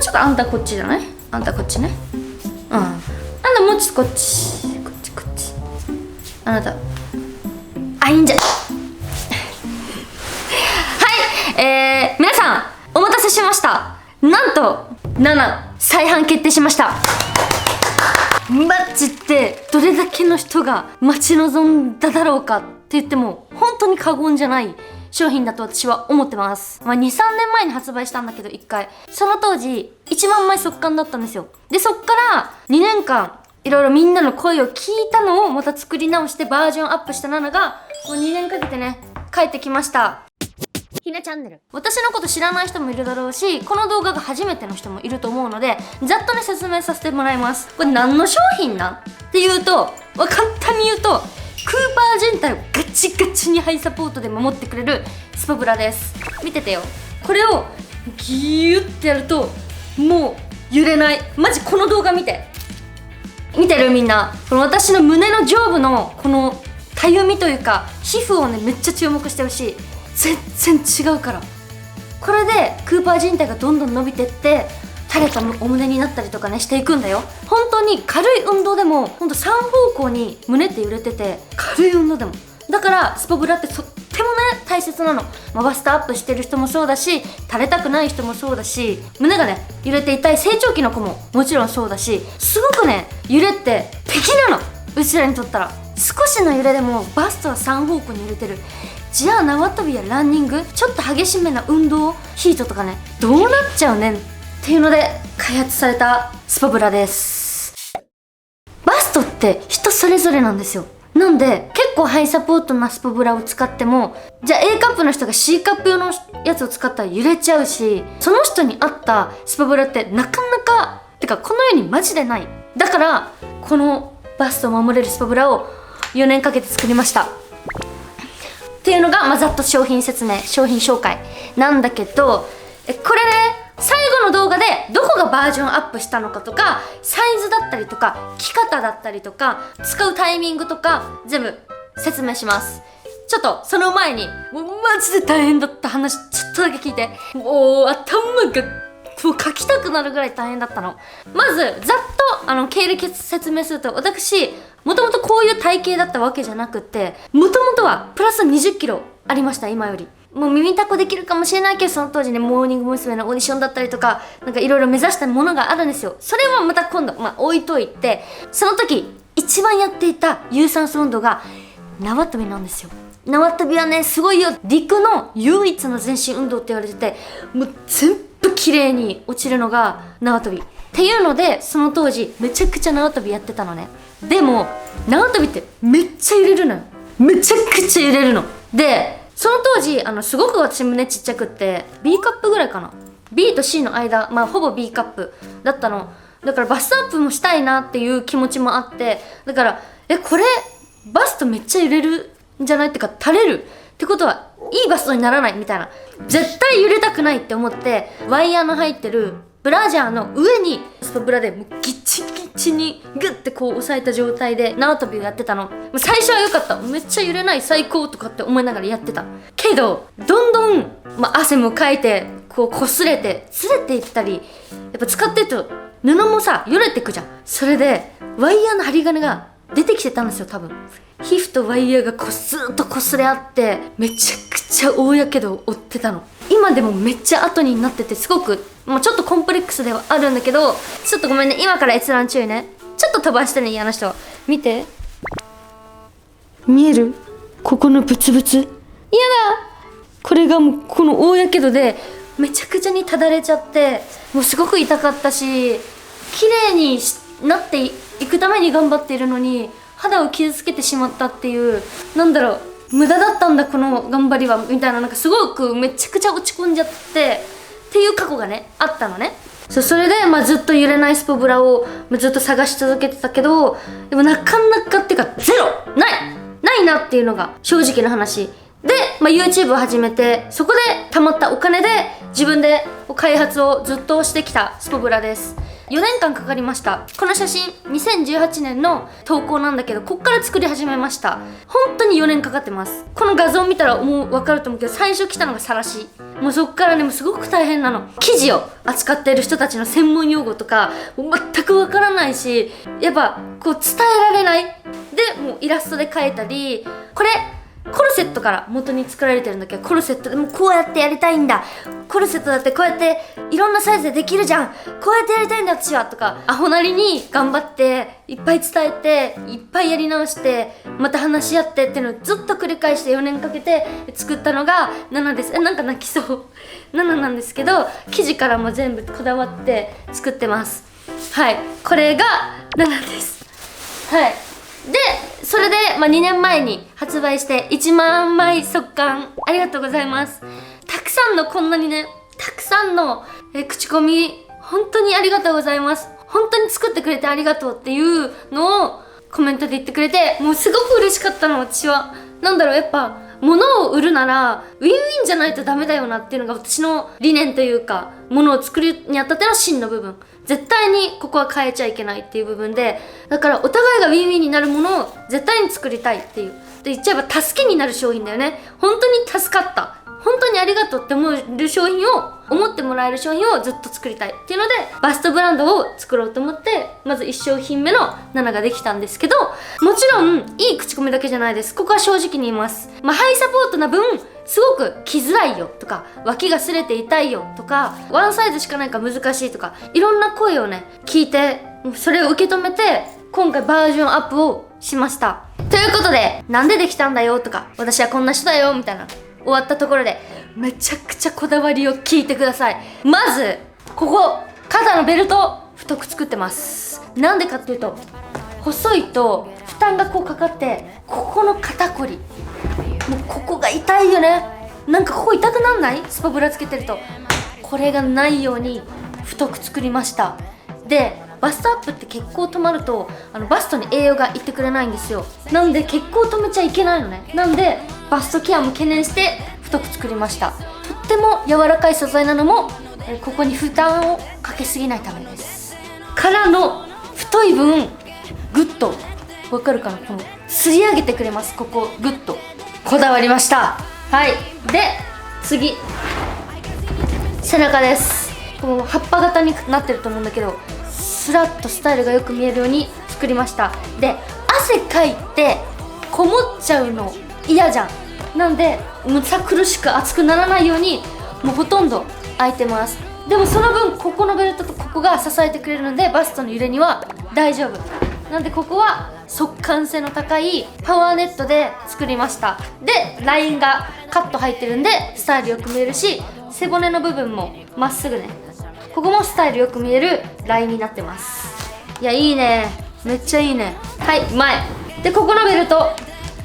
ちょっとあんたこっちじゃない？あんたこっちね。あんたもうちょっとこっち。こっち。あなた。あ、いいんじゃ。はい、皆さん、お待たせしました。なんと、7、再販決定しました。マジで、どれだけの人が待ち望んだだろうかって言っても、本当に過言じゃない商品だと私は思ってます。2、3年前に発売したんだけど、1回。その当時、1万枚速乾だったんですよ。で、そっから2年間、いろいろみんなの声を聞いたのをまた作り直してバージョンアップした7が、もう2年かけてね、帰ってきました。ひなチャンネル。私のこと知らない人もいるだろうし、この動画が初めての人もいると思うので、ざっとね説明させてもらいます。これ何の商品なんっていうと、簡単に言うと、クーパー人体をガチガチにハイサポートで守ってくれるスパブラです。見ててよ。これをギューってやると、もう揺れない。マジこの動画見て。見てるみんな。この私の胸の上部のこのかゆみというか、皮膚をね、めっちゃ注目してほしい。全然違うから。これでクーパー人体がどんどん伸びてって垂れたお胸になったりとかねしていくんだよ。本当に軽い運動でもほんと3方向に胸って揺れてて、軽い運動でもだからスパブラってとってもね大切なの。バストアップしてる人もそうだし、垂れたくない人もそうだし、胸がね揺れて痛い成長期の子ももちろんそうだし、すごくね揺れって敵なの、うちらにとったら。少しの揺れでもバストは3方向に揺れてる。じゃあ縄跳びやランニング、ちょっと激しめな運動、ヒートとかね、どうなっちゃうねんっていうので開発されたスパブラです。バストって人それぞれなんですよ。なんで結構ハイサポートなスパブラを使っても、じゃあ A カップの人が C カップ用のやつを使ったら揺れちゃうし、その人に合ったスパブラってなかなか、てかこの世にマジでない。だからこのバストを守れるスパブラを4年かけて作りましたっていうのが、ざっと商品説明、商品紹介なんだけど、これね、最後の動画でどこがバージョンアップしたのかとか、サイズだったりとか着方だったりとか使うタイミングとか全部説明します。ちょっとその前にもうマジで大変だった話ちょっとだけ聞いて。もう頭がもう書きたくなるぐらい大変だったの。まずざっと経歴説明すると、私もともとこういう体型だったわけじゃなくって、もともとはプラス20キロありました。今よりもう耳たこできるかもしれないけど、その当時ねモーニング娘。のオーディションだったりとか、なんかいろいろ目指したものがあるんですよ。それはまた今度置いといて、その時一番やっていた有酸素運動が縄跳びなんですよ。縄跳びはねすごいよ、陸の唯一の全身運動って言われてて、もう全部綺麗に落ちるのが縄跳びっていうので、その当時めちゃくちゃ縄跳びやってたのね。でも縄跳びってめっちゃ揺れるのよ。めちゃくちゃ揺れるので、その当時すごく私胸ちっちゃくって B カップぐらいかな、 B と C の間、ほぼ B カップだったの。だからバストアップもしたいなっていう気持ちもあって、だからこれバストめっちゃ揺れるんじゃないってか、垂れるってことはいいバストにならないみたいな、絶対揺れたくないって思って、ワイヤーの入ってるブラジャーの上にスパブラでもうギッチギッチにグッてこう押さえた状態で縄跳びをやってたの。最初は良かった、めっちゃ揺れない最高とかって思いながらやってたけど、どんどん、汗もかいてこう擦れてずれていったり、やっぱ使ってると布もさよれてくじゃん。それでワイヤーの針金が出てきてたんですよ。多分皮膚とワイヤーがずっと擦れ合って、めちゃくちゃ大やけどを負ってたの。今でもめっちゃ後になってて、すごくちょっとコンプレックスではあるんだけど、ちょっとごめんね、今から閲覧注意ね。ちょっと飛ばしてね、嫌な人は。見て、見える？ここのブツブツ、嫌だ。これがもうこの大やけどでめちゃくちゃにただれちゃって、もうすごく痛かったし、綺麗になっていくために頑張っているのに肌を傷つけてしまったっていう、無駄だったんだこの頑張りはみたいな、すごくめちゃくちゃ落ち込んじゃってっていう過去がねあったのね。それでずっと揺れないスパブラをずっと探し続けてたけど、でもなかなかっていうかゼロないなっていうのが正直な話で、YouTube を始めて、そこで貯まったお金で自分で開発をずっとしてきたスパブラです。4年間かかりました。この写真2018年の投稿なんだけど、こっから作り始めました。本当に4年かかってます。この画像見たらもう分かると思うけど、最初来たのがさらし。もうそっからね、もうすごく大変なの。記事を扱っている人たちの専門用語とかもう全く分からないし、やっぱこう伝えられない。でもうイラストで描いたり、これコルセットから元に作られてるんだけど、コルセットでもこうやってやりたいんだ、コルセットだってこうやっていろんなサイズでできるじゃん、こうやってやりたいんだ私はとか、アホなりに頑張っていっぱい伝えていっぱいやり直してまた話し合ってっていうのをずっと繰り返して4年かけて作ったのが7です。なんか泣きそう7なんですけど、生地からも全部こだわって作ってます。はい、これが7です。はい。で、それで、2年前に発売して1万枚速乾、ありがとうございます。たくさんのこんなにね、たくさんの口コミ、本当にありがとうございます。本当に作ってくれてありがとうっていうのをコメントで言ってくれて、もうすごく嬉しかったの、私は。なんだろう、やっぱ物を売るならウィンウィンじゃないとダメだよなっていうのが私の理念というか、物を作るにあたっての真の部分、絶対にここは変えちゃいけないっていう部分で、だからお互いがウィンウィンになるものを絶対に作りたいっていう、で言っちゃえば助けになる商品だよね。本当に助かった、本当にありがとうって思える商品を、思ってもらえる商品をずっと作りたいっていうので、バストブランドを作ろうと思って、まず1商品目の7ができたんですけど、もちろんいい口コミだけじゃないです。ここは正直に言います。ハイサポートな分すごく着づらいよとか、脇が擦れて痛いよとか、ワンサイズしかないから難しいとか、いろんな声をね聞いて、それを受け止めて今回バージョンアップをしました。ということで、なんでできたんだよとか、私はこんな人だよみたいな終わったところで、めちゃくちゃこだわりを聞いてください。まずここ、肩のベルト太く作ってます。なんでかっていうと、細いと負担がこうかかって、ここの肩こり、もうここが痛いよね。なんかここ痛くなんない？スパブラつけてると。これがないように太く作りました。で、バストアップって血行止まるとバストに栄養がいってくれないんですよ。なんで血行止めちゃいけないのね。なんでバストケアも懸念して太く作りました。とっても柔らかい素材なのもここに負担をかけすぎないためです。からの太い分グッと、わかるかな、この吊り上げてくれます。ここグッとこだわりました。はい。で次、背中です。この葉っぱ型になってると思うんだけど、スラッとスタイルがよく見えるように作りました。で、汗かいてこもっちゃうの嫌じゃん。なんでむさ苦しく熱くならないようにもうほとんど開いてます。でもその分ここのベルトとここが支えてくれるので、バストの揺れには大丈夫なんで、ここは速乾性の高いパワーネットで作りました。で、ラインがカット入ってるんでスタイルよく見えるし、背骨の部分もまっすぐね、ここもスタイルよく見えるラインになってます。いや、いいね、めっちゃいいね。はい、前で、ここのベルト、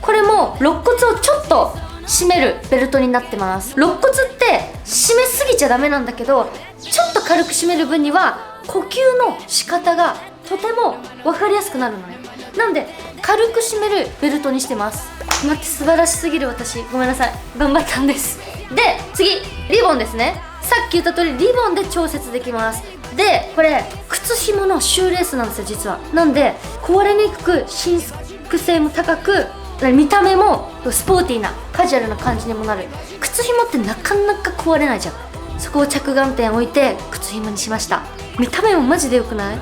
これも肋骨をちょっと締めるベルトになってます。肋骨って締めすぎちゃダメなんだけど、ちょっと軽く締める分には呼吸の仕方がとても分かりやすくなるのね。なんで軽く締めるベルトにしてます。待って、素晴らしすぎる。私ごめんなさい、頑張ったんです。で、次リボンですね。さっき言った通りリボンで調節できます。で、これ靴紐のシューレースなんですよ、実は。なんで壊れにくく、伸縮性も高く、見た目もスポーティーなカジュアルな感じにもなる。靴紐ってなかなか壊れないじゃん。そこを着眼点置いて靴紐にしました。見た目もマジで良くない？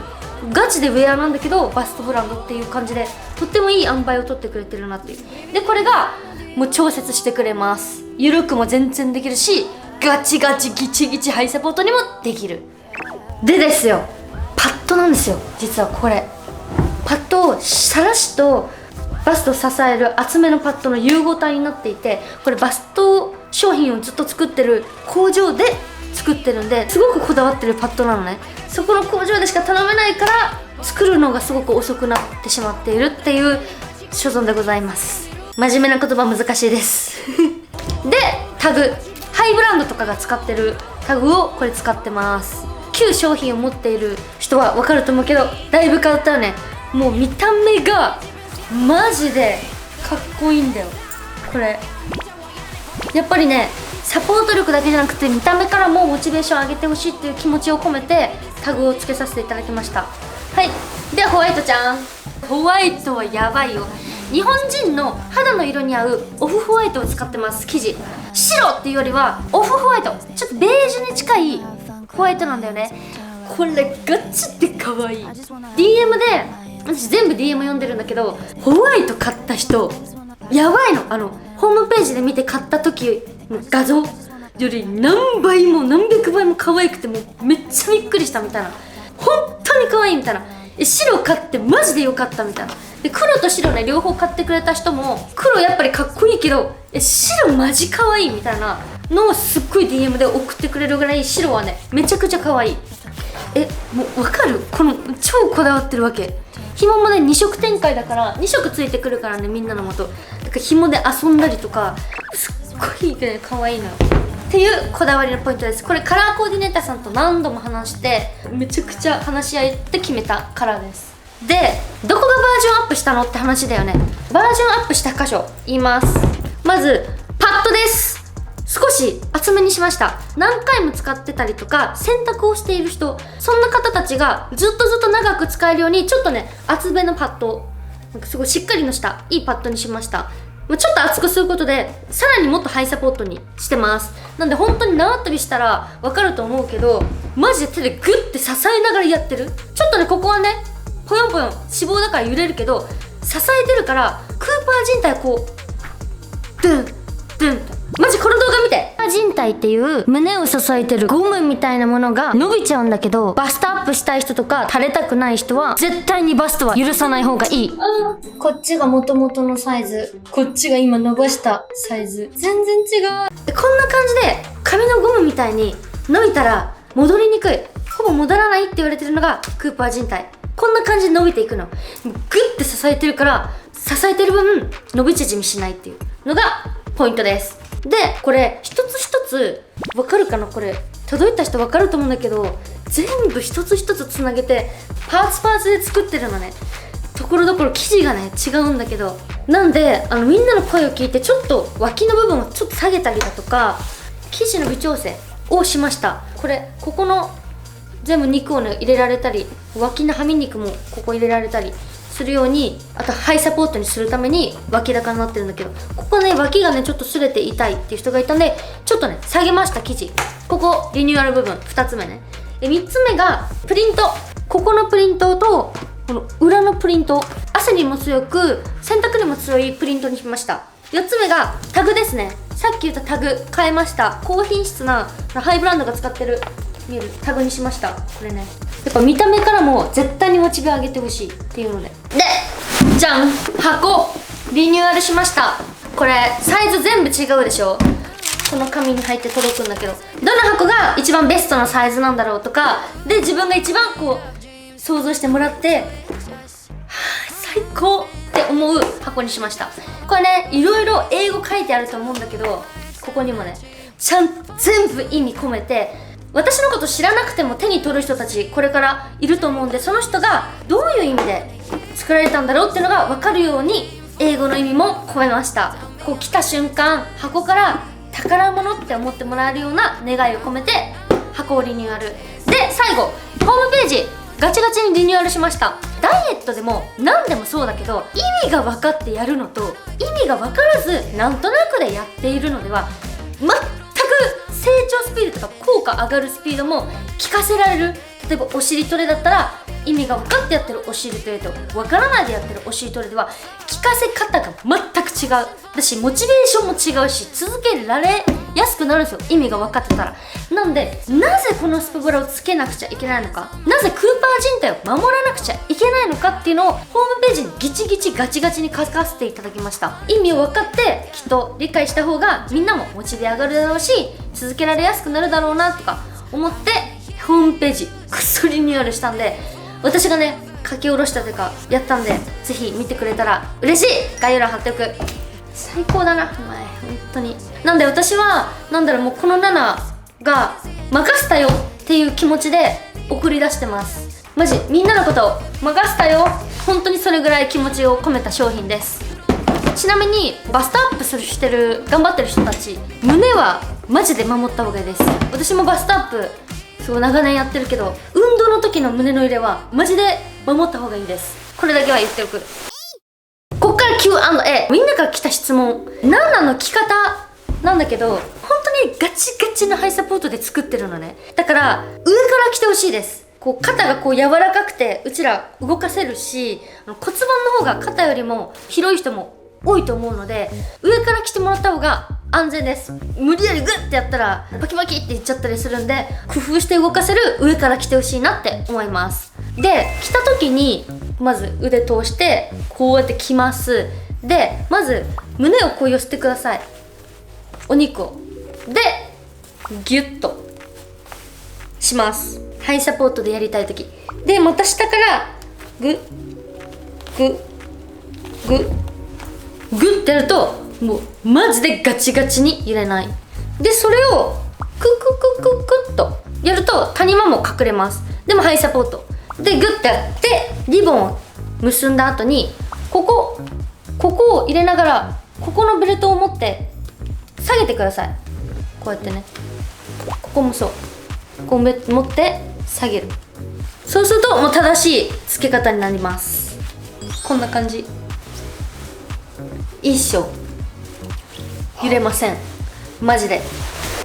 ガチでウェアなんだけどバストブランドっていう感じで、とってもいい塩梅を取ってくれてるなっていう。で、これがもう調節してくれます。緩くも全然できるし、ガチガチギチギチハイサポートにもできる。でですよ、パッドなんですよ。実はこれパッドをさらしとバストを支える厚めのパッドの融合体になっていて、これバスト商品をずっと作ってる工場で作ってるんで、すごくこだわってるパッドなのね。そこの工場でしか頼めないから作るのがすごく遅くなってしまっているっていう所存でございます。真面目な言葉難しいですで、タグ、ハイブランドとかが使ってるタグをこれ使ってます。旧商品を持っている人は分かると思うけど、だいぶ変わったよね。もう見た目がマジでかっこいいんだよ。これやっぱりね、サポート力だけじゃなくて見た目からもモチベーション上げてほしいっていう気持ちを込めてタグをつけさせていただきました。はい、ではホワイトちゃん。ホワイトはやばいよ。日本人の肌の色に合うオフホワイトを使ってます。生地白っていうよりはオフホワイト、ちょっとベージュに近いホワイトなんだよね。これガチで可愛い。 DM で私全部 DM 読んでるんだけど、ホワイト買った人やばいの。ホームページで見て買った時の画像より何倍も何百倍も可愛くて、もうめっちゃびっくりしたみたいな。本当に可愛いみたいな。白買ってマジでよかったみたいな。で黒と白ね、両方買ってくれた人も黒やっぱりかっこいいけど白マジ可愛いみたいなのをすっごい DM で送ってくれるぐらい、白はねめちゃくちゃ可愛い。もう分かる？この超こだわってるわけ。紐もね2色展開だから2色ついてくるからね、みんなの元だから紐で遊んだりとかすっごいね可愛いのよっていうこだわりのポイントです。これカラーコーディネーターさんと何度も話してめちゃくちゃ話し合って決めたカラーです。でどこがバージョンアップしたのって話だよね。バージョンアップした箇所言います。まずパッドです。少し厚めにしました。何回も使ってたりとか洗濯をしている人、そんな方たちがずっと長く使えるようにちょっとね厚めのパッド、なんかすごいしっかりのしたいいパッドにしました。ちょっと厚くすることでさらにもっとハイサポートにしてます。なんで本当に縄跳びしたら分かると思うけど、マジで手でグッて支えながらやってる。ちょっとねここはねぽよんぽよん脂肪だから揺れるけど支えてるから、クーパー人体こうドゥンドゥンと、マジこの動画見て。人体っていう胸を支えてるゴムみたいなものが伸びちゃうんだけど、バストアップしたい人とか垂れたくない人は絶対にバストは許さない方がいい。こっちが元々のサイズ、こっちが今伸ばしたサイズ、全然違う。こんな感じで髪のゴムみたいに伸びたら戻りにくい、ほぼ戻らないって言われてるのがクーパー人体。こんな感じで伸びていくの。グッて支えてるから支えてる分伸び縮みしないっていうのがポイントです。でこれ一つ一つ分かるかな、これ届いた人分かると思うんだけど、全部一つ一つつなげてパーツで作ってるのね。ところどころ生地がね違うんだけど、なんでみんなの声を聞いてちょっと脇の部分をちょっと下げたりだとか生地の微調整をしました。ここの全部肉をね入れられたり、脇のはみ肉もここ入れられたりするように、あとハイサポートにするために脇高になってるんだけど、ここね脇がねちょっと擦れて痛いっていう人がいたんでちょっとね下げました。生地ここリニューアル部分2つ目ね。3つ目がプリント。ここのプリントとこの裏のプリント、汗にも強く洗濯にも強いプリントにしました。4つ目がタグですね。さっき言ったタグ変えました。高品質なハイブランドが使ってる見えるタグにしました。これねやっぱ見た目からも絶対にモチベ上げてほしいっていうので、じゃん、箱リニューアルしました。これサイズ全部違うでしょ。この紙に入って届くんだけど、どの箱が一番ベストなサイズなんだろうとかで、自分が一番こう想像してもらって、はぁ最高って思う箱にしました。これねいろいろ英語書いてあると思うんだけど、ここにもね全部意味込めて、私のこと知らなくても手に取る人たちこれからいると思うんで、その人がどういう意味で作られたんだろうっていうのが分かるように英語の意味も込めました。こう来た瞬間箱から宝物って思ってもらえるような願いを込めて箱をリニューアルで、最後ホームページガチガチにリニューアルしました。ダイエットでも何でもそうだけど、意味が分かってやるのと意味が分からずなんとなくでやっているのでは全く成長スピードとか効果上がるスピードも効かせられる。例えばお尻トレだったら意味が分かってやってるお尻トレと分からないでやってるお尻トレでは効かせ方が全く違うだし、モチベーションも違うし続けられやすくなるんですよ、意味が分かってたら。なんでなぜこのスプブラをつけなくちゃいけないのか、なぜクーパー人体を守らなくちゃいけないのかっていうのをホームページにギチギチガチガチに書かせていただきました。意味を分かってきっと理解した方がみんなもモチベ上がるだろうし続けられやすくなるだろうなとか思ってホームページくっそリニューアルしたんで、私がね書き下ろしたというかやったんで、ぜひ見てくれたら嬉しい。概要欄貼っておく。最高だなお前本当に。なんで私はもうこの7が任せたよっていう気持ちで送り出してます。マジみんなのことを任せたよ、本当にそれぐらい気持ちを込めた商品です。ちなみにバストアップしてる頑張ってる人たち、胸はマジで守った方がいいです。私もバストアップすごい長年やってるけど、運動の時の胸の入れはマジで守った方がいいです。これだけは言っておく。こっから Q&A。 みんなから来た質問、ナナの着方なんだけど、本当にガチガチなハイサポートで作ってるのね。だから上から着てほしいです。こう肩がこう柔らかくてうちら動かせるし、骨盤の方が肩よりも広い人も多いと思うので、上から着てもらった方が安全です。無理やりグッてやったらバキバキっていっちゃったりするんで、工夫して動かせる上から着てほしいなって思います。で、着た時にまず腕通してこうやって着ます。で、まず胸をこう寄せてください。お肉をでギュッとします。ハイサポートでやりたい時で、また下からグッグッグッグッってやるともうマジでガチガチに揺れない。で、それをクククククッとやると谷間も隠れます。でもハイサポートでグッてやってリボンを結んだ後にここを入れながら、ここのベルトを持って下げてください。こうやってね、ここもそう、こう持って下げる。そうするともう正しい付け方になります。こんな感じ。一生揺れません、マジで。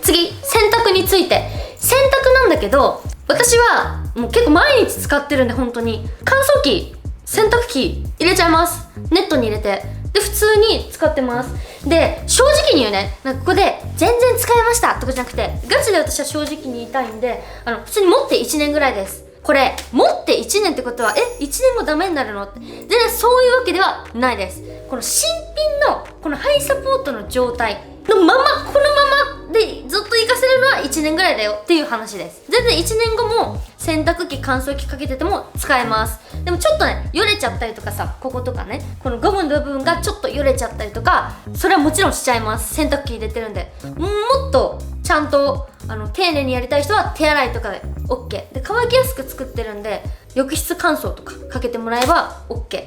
次、洗濯について。洗濯なんだけど、私はもう結構毎日使ってるんで、本当に乾燥機、洗濯機入れちゃいます。ネットに入れて、で普通に使ってます。で、正直に言うね、なんかここで全然使いましたとかじゃなくて、ガチで私は正直に言いたいんで、普通に持って1年ぐらいです。これ持って1年ってことは1年もダメになるのって全然そういうわけではないです。この新品のこのハイサポートの状態のまま、このままでずっと活かせるのは1年ぐらいだよっていう話です。全然1年後も洗濯機乾燥機かけてても使えます。でもちょっとね、よれちゃったりとかさ、こことかね、このゴムの部分がちょっとよれちゃったりとか、それはもちろんしちゃいます。洗濯機入れてるんで。もっとちゃんと丁寧にやりたい人は手洗いとかで OK で、乾きやすく作ってるんで浴室乾燥とかかけてもらえば OK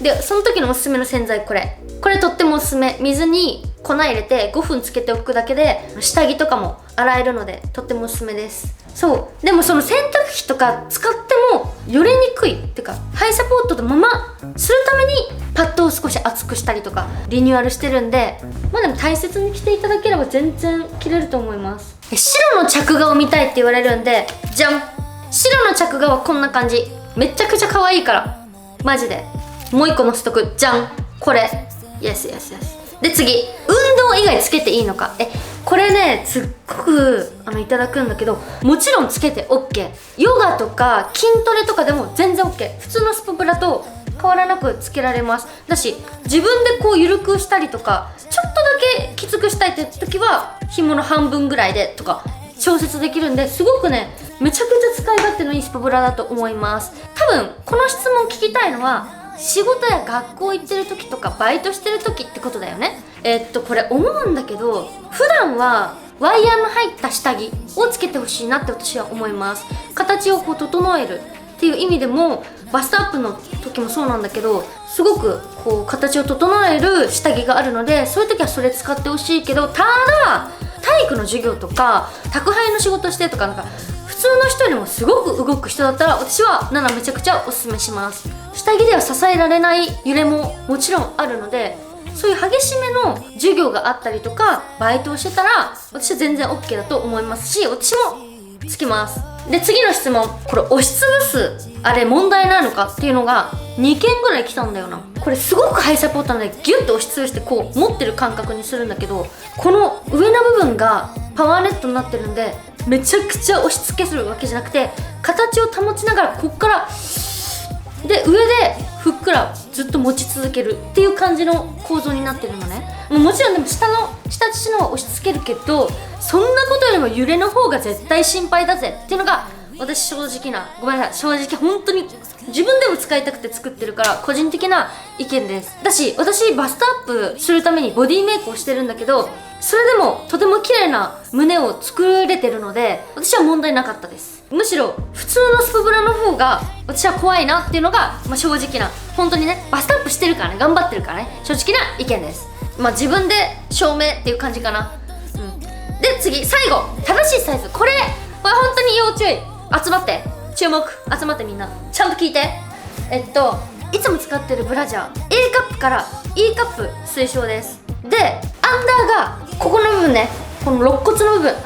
で、その時のおすすめの洗剤、これとってもおすすめ。水に粉入れて5分つけておくだけで下着とかも洗えるのでとってもおすすめです。そう、でもその洗濯機とか使ってもよれにくいってか、ハイサポートのままするためにパッドを少し厚くしたりとかリニューアルしてるんで、まあでも大切に着ていただければ全然着れると思います。白の着画を見たいって言われるんで、じゃん、白の着画はこんな感じ。めちゃくちゃ可愛いからマジでもう一個のストック、じゃん、これ。イエスイエスイエス。で次、運動以外つけていいのか。これね、すっごくいただくんだけど、もちろんつけて OK。 ヨガとか筋トレとかでも全然 OK。 普通のスポブラと変わらなくつけられます。だし、自分でこう緩くしたりとか、ちょっとだけきつくしたいって時は紐の半分ぐらいでとか調節できるんで、すごくね、めちゃくちゃ使い勝手のいいスポブラだと思います。多分この質問聞きたいのは仕事や学校行ってる時とかバイトしてる時ってことだよね。これ思うんだけど、普段はワイヤーの入った下着をつけてほしいなって私は思います。形をこう整えるっていう意味でも、バストアップの時もそうなんだけど、すごくこう形を整える下着があるので、そういう時はそれ使ってほしいけど、ただ体育の授業とか宅配の仕事してとか、なんか普通の人よりもすごく動く人だったら、私は7めちゃくちゃおすすめします。下着では支えられない揺れももちろんあるので、そういう激しめの授業があったりとかバイトをしてたら私は全然 OK だと思いますし、私もつきます。で次の質問、これ押しつぶすあれ問題ないのかっていうのが2件ぐらい来たんだよな。これすごくハイサポートなのでギュッと押しつぶしてこう持ってる感覚にするんだけど、この上の部分がパワーネットになってるんで、めちゃくちゃ押し付けするわけじゃなくて、形を保ちながらこっからで上でふっくらずっと持ち続けるっていう感じの構造になってるのね。もちろんでも下土の押し付けるけど、そんなことよりも揺れの方が絶対心配だぜっていうのが私正直な、ごめんなさい、正直本当に自分でも使いたくて作ってるから個人的な意見です。だし、私バストアップするためにボディメイクをしてるんだけど、それでもとても綺麗な胸を作れてるので私は問題なかったです。むしろ普通のスポブラの方が私は怖いなっていうのが、正直な、本当にね、バストアップしてるからね、頑張ってるからね、正直な意見です。自分で証明っていう感じかな。で次最後、正しいサイズ。これ本当に要注意。集まって、注目、集まって、みんなちゃんと聞いて。いつも使ってるブラジャー A カップから E カップ推奨です。で、アンダーがここの部分ね、この肋骨の部分、アン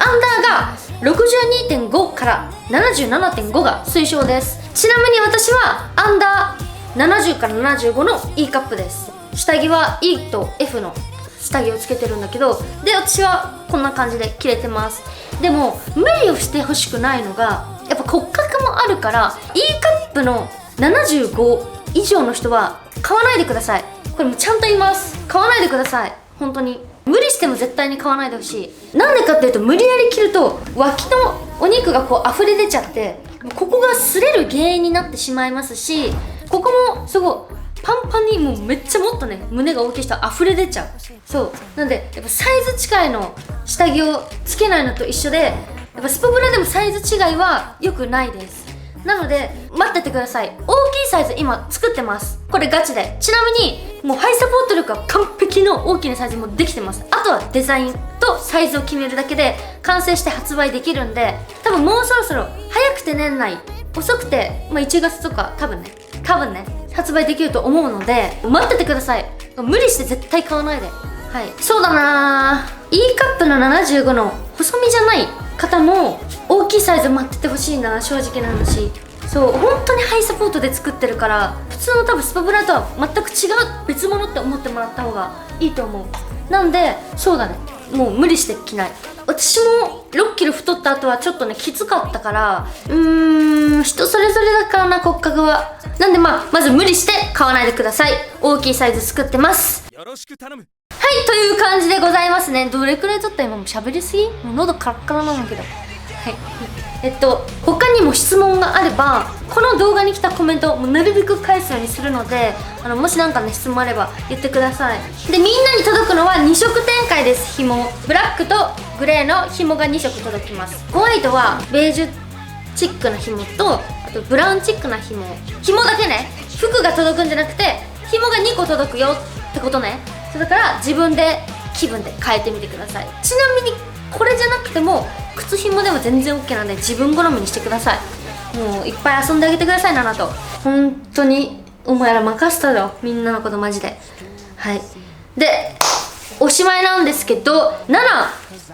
ダーが 62.5 から 77.5 が推奨です。ちなみに私はアンダー70から75の E カップです。下着は E と F の下着をつけてるんだけど、で、私はこんな感じで着れてます。でも無理をしてほしくないのが、やっぱ骨格もあるから E カップの75以上の人は買わないでください。これもちゃんと言います。買わないでください。本当に無理しても絶対に買わないでほしい。なんでかっていうと、無理やり着ると脇のお肉がこう溢れ出ちゃって、ここが擦れる原因になってしまいますし、ここもすごいパンパンに、もうめっちゃもっとね、胸が大きい人は溢れ出ちゃう。そうなんで、やっぱサイズ違いの下着をつけないのと一緒で、やっぱスポブラでもサイズ違いは良くないです。なので待っててください。大きいサイズ今作ってます。これガチで。ちなみにもうハイサポート力は完璧の大きなサイズもできてます。あとはデザインとサイズを決めるだけで完成して発売できるんで、多分もうそろそろ、早くて年内、遅くて、1月とか多分ね発売できると思うので、待っててください。無理して絶対買わないで。はい、そうだなー、 E カップの75の細身じゃない方も大きいサイズ待っててほしいんだな、正直な話。そう、本当にハイサポートで作ってるから、普通の多分スパブラとは全く違う別物って思ってもらった方がいいと思う。なんで、そうだね、もう無理して着ない。私も6キロ太った後はちょっとね、きつかったから、人それぞれだからな、骨格は。なんでまず無理して買わないでください。大きいサイズ作ってます。よろしく頼む。はい、という感じでございますね。どれくらい撮った？今もう喋りすぎ？もう喉カラッカラなんだけど。はい。他にも質問があれば、この動画に来たコメントをなるべく返すようにするので、もしなんかね、質問あれば言ってください。で、みんなに届くのは2色展開です。紐、ブラックとグレーの紐が2色届きます。ホワイトはベージュチックな紐と、あとブラウンチックな紐だけね。服が届くんじゃなくて、紐が2個届くよってことね。だから自分で気分で変えてみてください。ちなみにこれじゃなくても靴紐でも全然 OK なんで、自分好みにしてください。もういっぱい遊んであげてください、ナナと。本当にお前ら任せたよ、みんなのことマジで。はい。で、おしまいなんですけど、ナ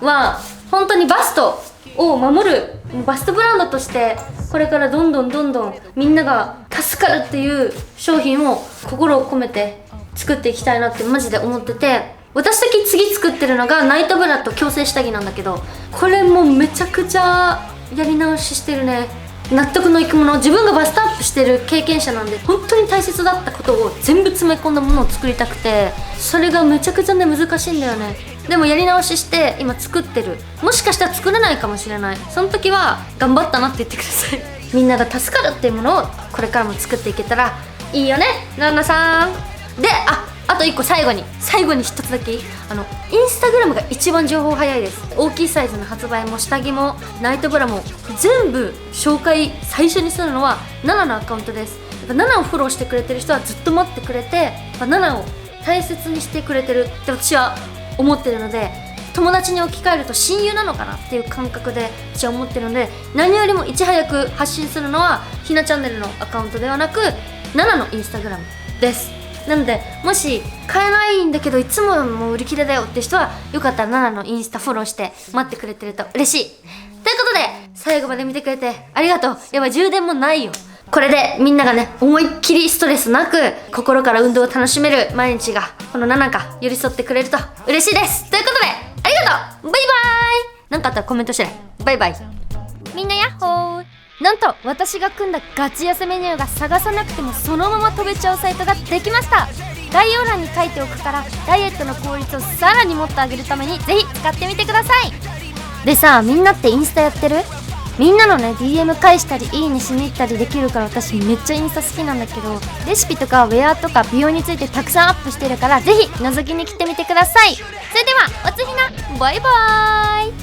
ナは本当にバストを守るバストブランドとして、これからどんどんみんなが助かるっていう商品を心を込めて作っていきたいなってマジで思ってて、私だけ次作ってるのがナイトブラと矯正下着なんだけど、これもめちゃくちゃやり直ししてるね。納得のいくもの、自分がバストアップしてる経験者なんで、本当に大切だったことを全部詰め込んだものを作りたくて、それがめちゃくちゃね、難しいんだよね。でもやり直しして今作ってる。もしかしたら作れないかもしれない。その時は頑張ったなって言ってください。みんなが助かるっていうものをこれからも作っていけたらいいよね、ナナさん。で、あと1個最後に1つだけ、インスタグラムが一番情報早いです。大きいサイズの発売も下着もナイトブラも全部紹介最初にするのはナナのアカウントです。やっぱナナをフォローしてくれてる人はずっと待ってくれて、ナナを大切にしてくれてるって私は思ってるので、友達に置き換えると親友なのかなっていう感覚で私は思ってるので、何よりもいち早く発信するのはひなチャンネルのアカウントではなく、ナナのインスタグラムです。なので、もし買えないんだけどいつももう売り切れだよって人は、よかったらナナのインスタフォローして待ってくれてると嬉しい。ということで、最後まで見てくれてありがとう。やばい、充電もないよ。これでみんながね、思いっきりストレスなく心から運動を楽しめる毎日が、このナナが寄り添ってくれると嬉しいです。ということで、ありがとう。バイバーイ。なんかあったらコメントしてね。バイバイ。みんなヤッホー。なんと私が組んだガチ痩せメニューが探さなくてもそのまま飛べちゃうサイトができました。概要欄に書いておくから、ダイエットの効率をさらにもっと上げるためにぜひ使ってみてください。でさ、みんなってインスタやってる？みんなのね DM 返したりいいねしに行ったりできるから、私めっちゃインスタ好きなんだけど、レシピとかウェアとか美容についてたくさんアップしてるから、ぜひ覗きに来てみてください。それではおつひな、バイバーイ。